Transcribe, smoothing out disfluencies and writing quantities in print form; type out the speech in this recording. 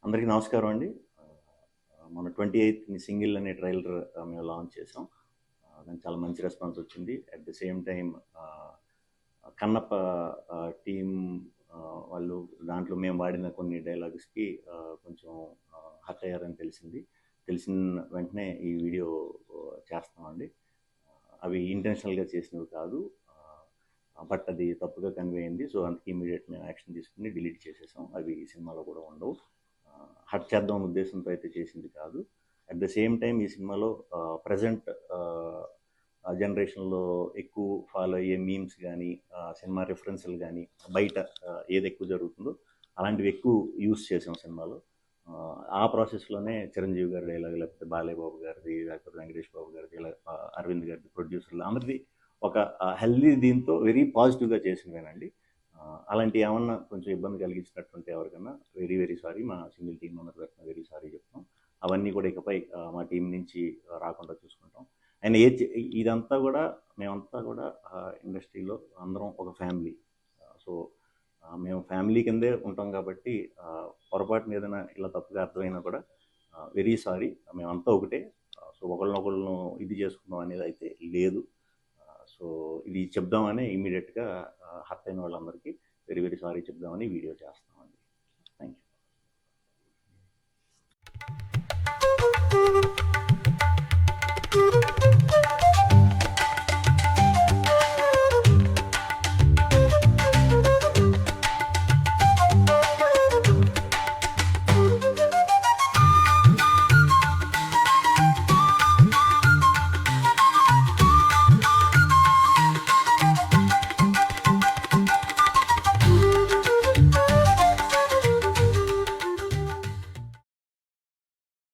అందరికీ నమస్కారం అండి. మన 28ని సింగిల్ అనే ట్రైలర్ మేము లాంచ్ చేసాం. దానికి చాలా మంచి రెస్పాన్స్ వచ్చింది. At the same time Kannappa team వాళ్ళు దాంట్లో మేము వాడిన కొన్ని డైలాగ్స్కి కొంచెం హర్ట్ అయ్యారని తెలిసింది. తెలిసిన వెంటనే ఈ వీడియో చేస్తామండి. అవి ఇంటెన్షనల్గా చేసినవి కాదు, బట్ అది తప్పుగా కన్వే అయింది. సో అందుకే ఇమీడియట్ మేము యాక్షన్ తీసుకుని డిలీట్ చేసేసాం. అవి ఈ సినిమాలో కూడా ఉండవు. హర్ట్ చేద్దాం ఉద్దేశంతో అయితే చేసింది కాదు. అట్ ద సేమ్ టైం ఈ సినిమాలో ప్రజెంట్ జనరేషన్లో ఎక్కువ ఫాలో అయ్యే మీమ్స్ కానీ, సినిమా రిఫరెన్స్లు కానీ, బయట ఏది ఎక్కువ జరుగుతుందో అలాంటివి ఎక్కువ యూస్ చేసాం సినిమాలో. ఆ ప్రాసెస్లోనే చిరంజీవి గారి డైలాగ్, లేకపోతే బాలయ్య బాబు గారిది, లేకపోతే వెంకటేష్ బాబు గారిది, ఇలా అరవింద్ గారిది, ప్రొడ్యూసర్లు అందరిది ఒక హెల్దీ దీంతో వెరీ పాజిటివ్గా చేసినవేనండి. అలాంటి ఏమన్నా కొంచెం ఇబ్బంది కలిగించినట్టుంటే ఎవరికన్నా వెరీ వెరీ సారీ. మా సింగిల్ టీం మెంబర్ తరఫున వెరీ సారీ చెప్తాం. అవన్నీ కూడా ఇకపై మా టీం నుంచి రాకుండా చూసుకుంటాం. అండ్ ఇదంతా కూడా మేమంతా కూడా ఇండస్ట్రీలో అందరం ఒక ఫ్యామిలీ. సో మేము ఫ్యామిలీ కిందే ఉంటాం కాబట్టి పొరపాటున ఏదైనా ఇలా తప్పుగా అర్థమైనా కూడా వెరీ సారీ. మేమంతా ఒకటే. సో ఒకళ్ళనొకళ్ళను ఇది చేసుకుందాం అనేది అయితే లేదు. సో ఇది చెప్దామని ఇమీడియట్గా హర్ట్ అయిన వాళ్ళందరికీ వెరీ వెరీ సారీ చెప్దామని వీడియో చేస్తాం.